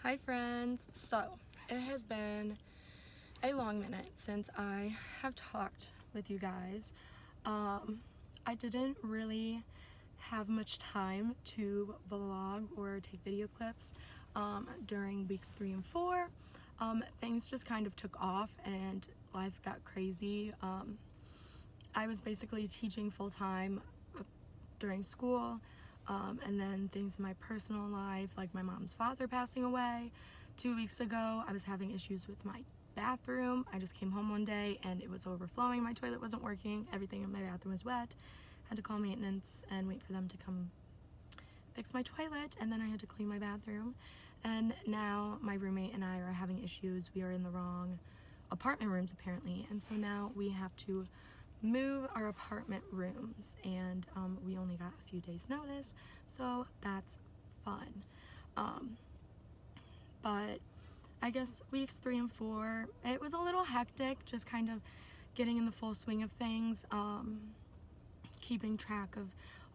Hi friends! So, it has been a long minute since I have talked with you guys. I didn't really have much time to vlog or take video clips during weeks 3 and 4. Things just kind of took off and life got crazy. I was basically teaching full-time during school, and then things in my personal life, like my mom's father passing away 2 weeks ago. I was having issues with my bathroom. I just came home one day and it was overflowing. My toilet wasn't working. Everything in my bathroom was wet. Had to call maintenance and wait for them to come fix my toilet, and then I had to clean my bathroom. And now my roommate and I are having issues. We are in the wrong apartment rooms apparently, and so now we have to move our apartment rooms, and we only got a few days notice, so that's fun. But I guess weeks 3 and 4, it was a little hectic, just kind of getting in the full swing of things, keeping track of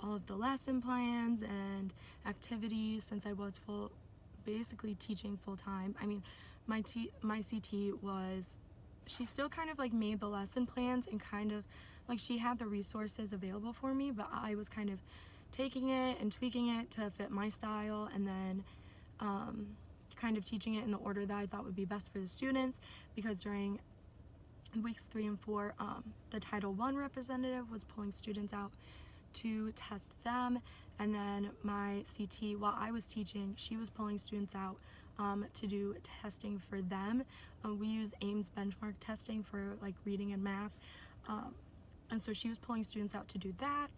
all of the lesson plans and activities, since I was basically teaching full-time. I mean, my CT was, she still kind of like made the lesson plans and kind of like she had the resources available for me, but I was kind of taking it and tweaking it to fit my style, and then kind of teaching it in the order that I thought would be best for the students, because during weeks 3 and 4, the Title I representative was pulling students out to test them, and then my CT, while I was teaching, she was pulling students out to do testing for them. We use Ames benchmark testing for like reading and math, and so she was pulling students out to do that.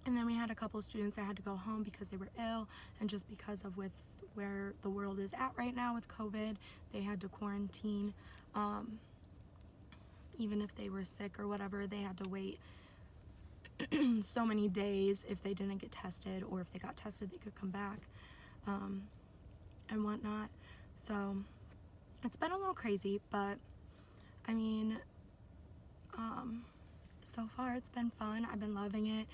And then we had a couple of students that had to go home because they were ill, and just because of with where the world is at right now with COVID, they had to quarantine. Even if they were sick or whatever, they had to wait so many days if they didn't get tested, or if they got tested they could come back and whatnot. So it's been a little crazy, but I mean, so far it's been fun. I've been loving it.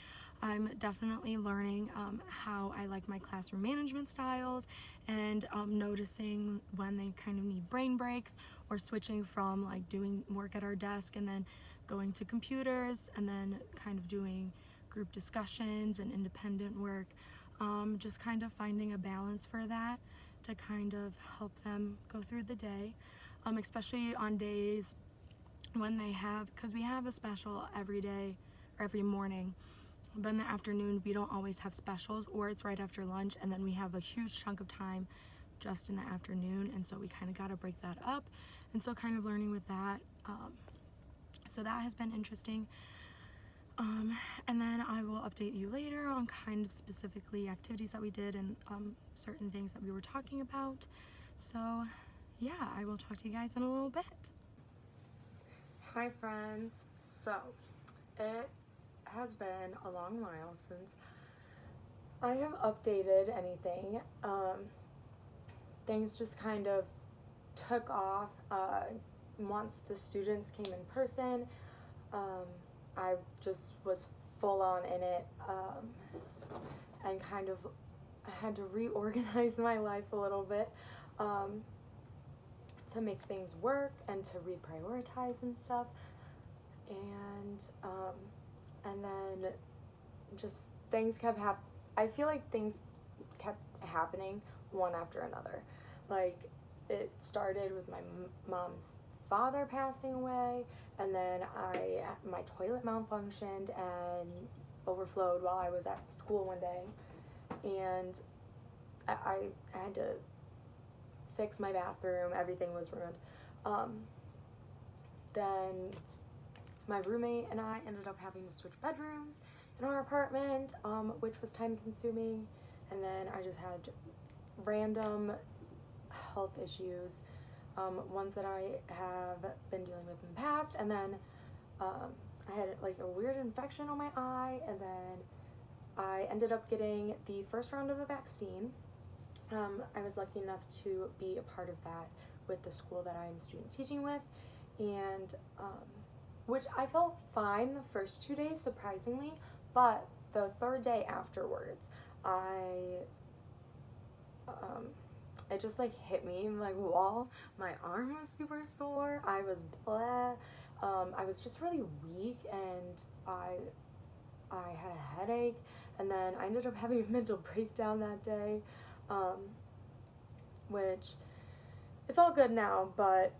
I'm definitely learning how I like my classroom management styles, and noticing when they kind of need brain breaks, or switching from like doing work at our desk and then going to computers, and then kind of doing group discussions and independent work. Just kind of finding a balance for that to kind of help them go through the day, especially on days when they have, because we have a special every day or every morning, but in the afternoon we don't always have specials, or it's right after lunch, and then we have a huge chunk of time just in the afternoon, and so we kind of got to break that up, and so kind of learning with that. So that has been interesting, and then I will update you later on kind of specifically activities that we did, and certain things that we were talking about. So yeah, I will talk to you guys in a little bit. Hi friends, so it has been a long while since I have updated anything. Things just kind of took off once the students came in person. I just was full on in it, and kind of had to reorganize my life a little bit to make things work and to reprioritize and stuff, and then just things kept I feel like things kept happening one after another. Like, it started with my mom's father passing away, and then my toilet malfunctioned and overflowed while I was at school one day, and I had to fix my bathroom. Everything was ruined. Then my roommate and I ended up having to switch bedrooms in our apartment, which was time consuming, and then I just had random health issues, ones that I have been dealing with in the past, and then I had like a weird infection on my eye, and then I ended up getting the first round of the vaccine. I was lucky enough to be a part of that with the school that I'm student teaching with, and which I felt fine the first 2 days, surprisingly, but the third day afterwards, I it just like hit me like wall. My arm was super sore. I was blah. I was just really weak, and I had a headache, and then I ended up having a mental breakdown that day, which it's all good now, but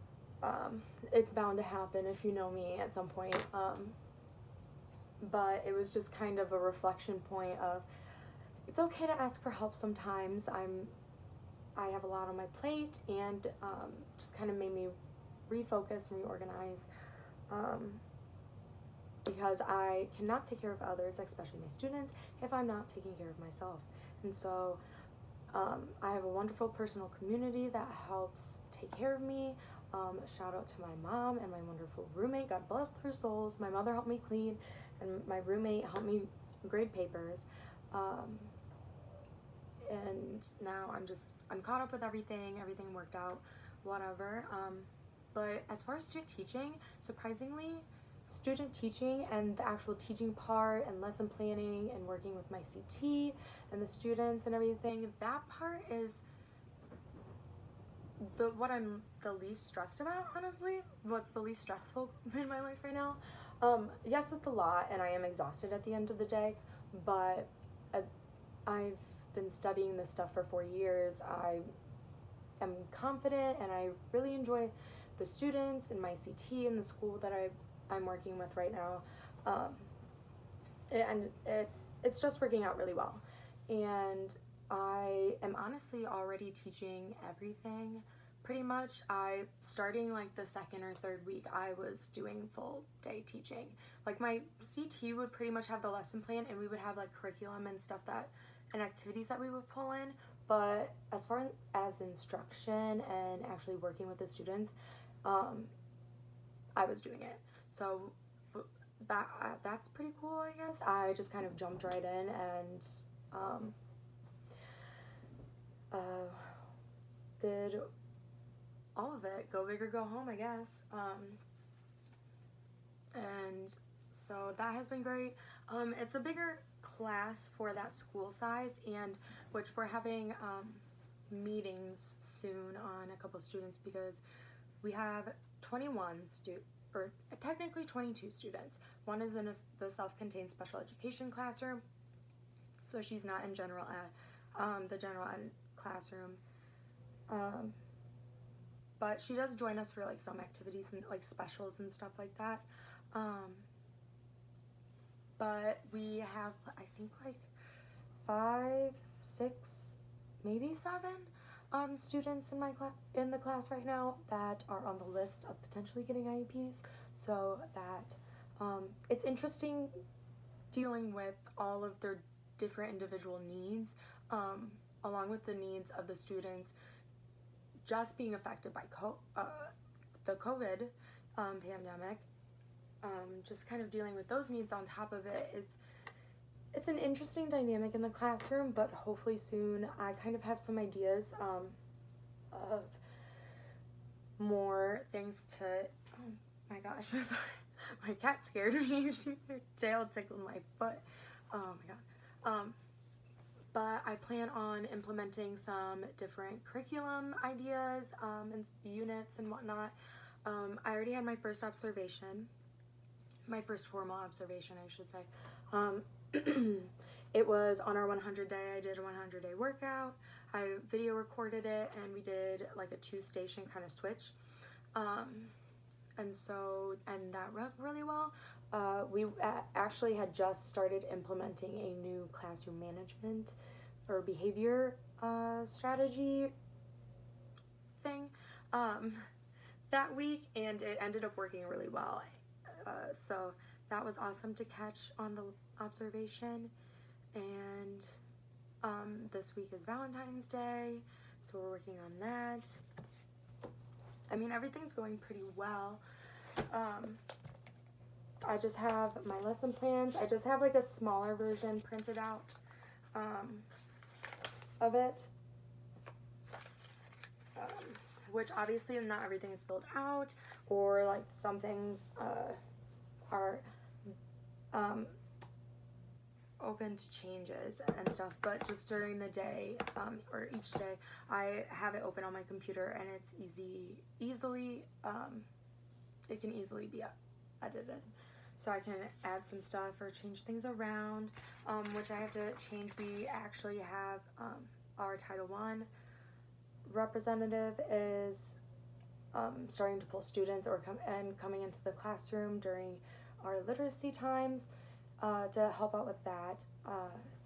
it's bound to happen if you know me at some point. But it was just kind of a reflection point of it's okay to ask for help sometimes. I have a lot on my plate, and just kind of made me refocus and reorganize, because I cannot take care of others, especially my students, if I'm not taking care of myself. And so I have a wonderful personal community that helps take care of me. Shout out to my mom and my wonderful roommate. God bless their souls. My mother helped me clean, and my roommate helped me grade papers. And now I'm caught up with everything. Everything worked out, whatever. But as far as student teaching, surprisingly, student teaching and the actual teaching part and lesson planning and working with my CT and the students and everything, that part is what I'm the least stressed about, honestly. What's the least stressful in my life right now. Yes, it's a lot, and I am exhausted at the end of the day, but I've been studying this stuff for 4 years. I am confident, and I really enjoy the students and my CT and the school that I'm working with right now. It's just working out really well. And I am honestly already teaching everything pretty much. Starting like the second or third week, I was doing full day teaching. Like my CT would pretty much have the lesson plan, and we would have like curriculum and stuff and activities that we would pull in. But as far as instruction and actually working with the students, I was doing it. So that's pretty cool, I guess. I just kind of jumped right in and did all of it. Go big or go home, I guess. And so that has been great. It's a bigger class for that school size, and which we're having meetings soon on a couple students, because we have 21 or technically 22 students. One is in the self-contained special education classroom, so she's not in general ed, the general ed classroom. But she does join us for like some activities and like specials and stuff like that. But we have, I think, like 5, 6, maybe 7 students in the class right now that are on the list of potentially getting IEPs. So that it's interesting dealing with all of their different individual needs, along with the needs of the students just being affected by the COVID pandemic. Just kind of dealing with those needs on top of it. It's an interesting dynamic in the classroom, but hopefully soon I kind of have some ideas of more things to, oh my gosh, I'm sorry. My cat scared me. Her tail tickled my foot. Oh my god. But I plan on implementing some different curriculum ideas and units and whatnot. I already had my first observation. My first formal observation, I should say. It was on our 100 day. I did a 100-day workout. I video recorded it, and we did like a 2-station kind of switch. And that went really well. We actually had just started implementing a new classroom management or behavior strategy thing that week, and it ended up working really well. So that was awesome to catch on the observation. And this week is Valentine's Day, so we're working on that. I mean, everything's going pretty well. I just have my lesson plans. I just have like a smaller version printed out of it, which obviously not everything is filled out, or like some things are open to changes and stuff, but just during the day, or each day, I have it open on my computer, and it's easily, it can easily be edited. So I can add some stuff or change things around, which I have to change. We actually have, our Title I representative is starting to pull students coming into the classroom during our literacy times to help out with that.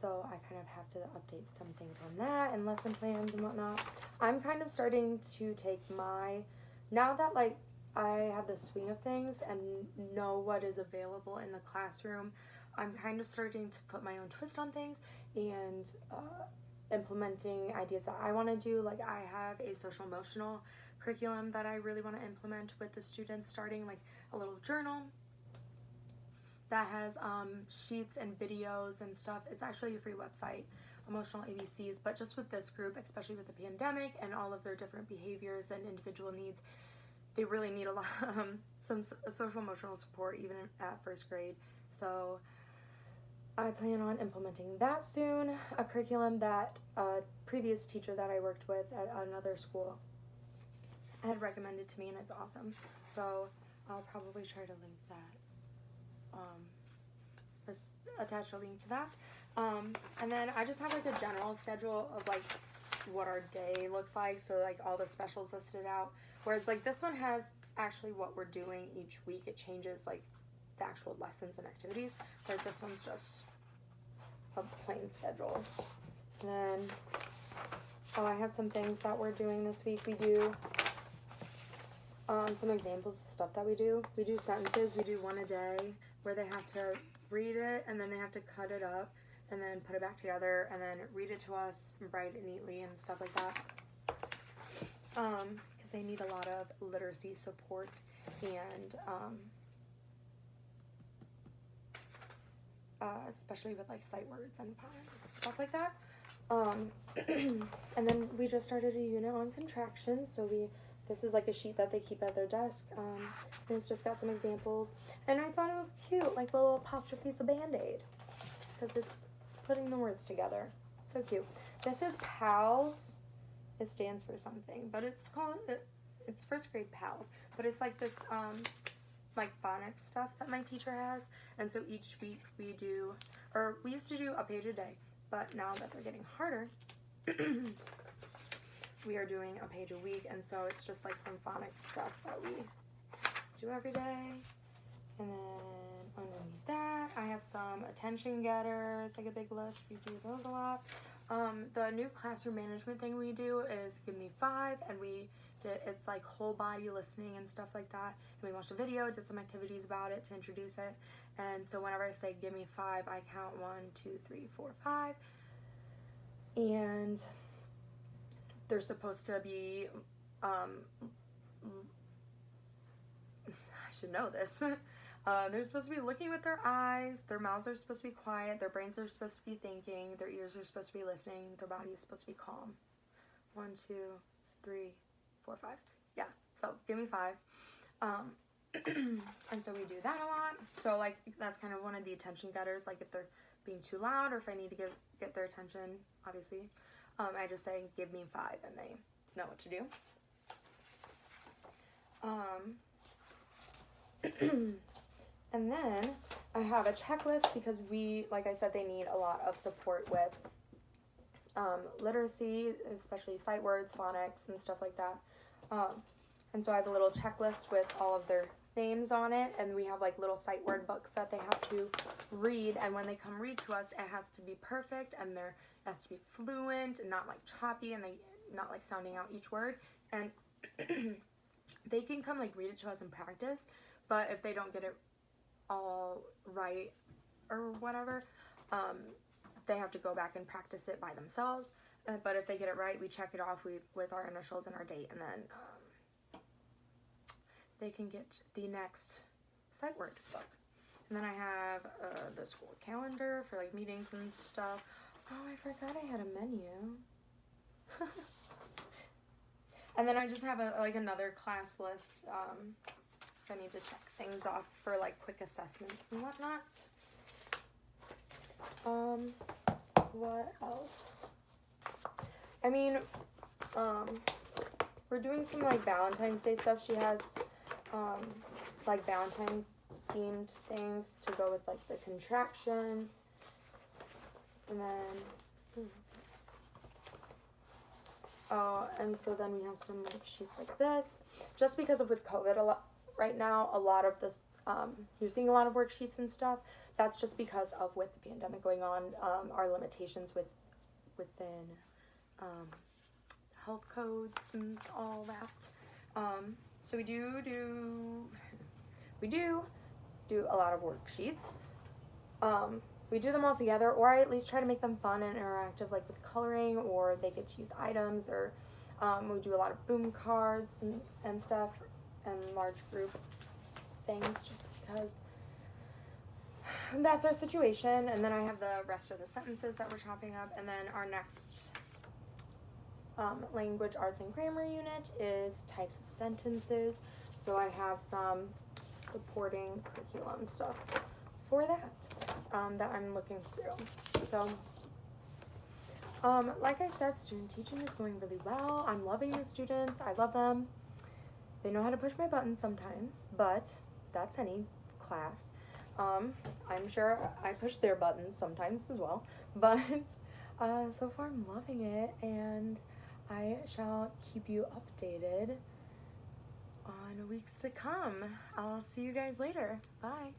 So I kind of have to update some things on that and lesson plans and whatnot. I'm kind of starting to take now that like I have the swing of things and know what is available in the classroom, I'm kind of starting to put my own twist on things and implementing ideas that I want to do. Like I have a social emotional curriculum that I really want to implement with the students, starting like a little journal that has sheets and videos and stuff. It's actually a free website, Emotional ABCs, but just with this group, especially with the pandemic and all of their different behaviors and individual needs, they really need a lot some social emotional support even at first grade. So I plan on implementing that soon, a curriculum that a previous teacher that I worked with at another school had recommended to me, and it's awesome. So I'll probably try to link that, attach a link to that. And then I just have like a general schedule of like what our day looks like, so like all the specials listed out. Whereas like this one has actually what we're doing each week. It changes like the actual lessons and activities, whereas this one's just a plain schedule. And then, I have some things that we're doing this week. We do some examples of stuff that we do. We do sentences. We do one a day where they have to read it and then they have to cut it up and then put it back together and then read it to us and write it neatly and stuff like that. Because they need a lot of literacy support and especially with like sight words and phonics and stuff like that. And then we just started a unit on contractions, so this is like a sheet that they keep at their desk, and it's just got some examples, and I thought it was cute, like the little apostrophe's a band-aid, because it's putting the words together. So cute. This is PALS. It stands for something, but it's first grade PALS, but it's like this like phonics stuff that my teacher has, and so each week we used to do a page a day, but now that they're getting harder, we are doing a page a week, and so it's just like some phonics stuff that we do every day. And then underneath that, I have some attention getters, like a big list. We do those a lot. The new classroom management thing we do is Give Me 5, and it's like whole body listening and stuff like that. And we watched a video, did some activities about it to introduce it. And so whenever I say Give Me 5, I count 1, 2, 3, 4, 5. And they're supposed to be, I should know this. They're supposed to be looking with their eyes, their mouths are supposed to be quiet, their brains are supposed to be thinking, their ears are supposed to be listening, their body is supposed to be calm. 1, 2, 3, 4, 5. Yeah, so Give Me 5. And so we do that a lot. So like that's kind of one of the attention getters, like if they're being too loud or if I need to get their attention, obviously. I just say Give Me 5 and they know what to do. And then I have a checklist because like I said, they need a lot of support with literacy, especially sight words, phonics, and stuff like that. And so I have a little checklist with all of their names on it, and we have like little sight word books that they have to read, and when they come read to us, it has to be perfect, and it has to be fluent and not like choppy, and they not like sounding out each word. And they can come like read it to us in practice, but if they don't get it all right or whatever, they have to go back and practice it by themselves. But if they get it right, we check it off with our initials and our date, and then they can get the next sight word book. And then I have the school calendar for like meetings and stuff. Oh, I forgot I had a menu. And then I just have another class list. If I need to check things off for like quick assessments and whatnot. What else? I mean, we're doing some like Valentine's Day stuff. She has like Valentine's themed things to go with like the contractions. And then what's this? Oh, and so then we have some like sheets like this. Just because of with COVID right now, a lot of this you're seeing a lot of worksheets and stuff. That's just because of with the pandemic going on, our limitations within health codes and all that. So we do a lot of worksheets. We do them all together, or I at least try to make them fun and interactive, like with coloring, or they get to use items, or we do a lot of boom cards and stuff, and large group things, just because that's our situation. And then I have the rest of the sentences that we're chopping up, and then our next language arts and grammar unit is types of sentences. So I have some supporting curriculum stuff for that that I'm looking through. So like I said, student teaching is going really well. I'm loving the students. I love them. They know how to push my buttons sometimes, but that's any class. I'm sure I push their buttons sometimes as well, but so far I'm loving it, and I shall keep you updated on weeks to come. I'll see you guys later. Bye.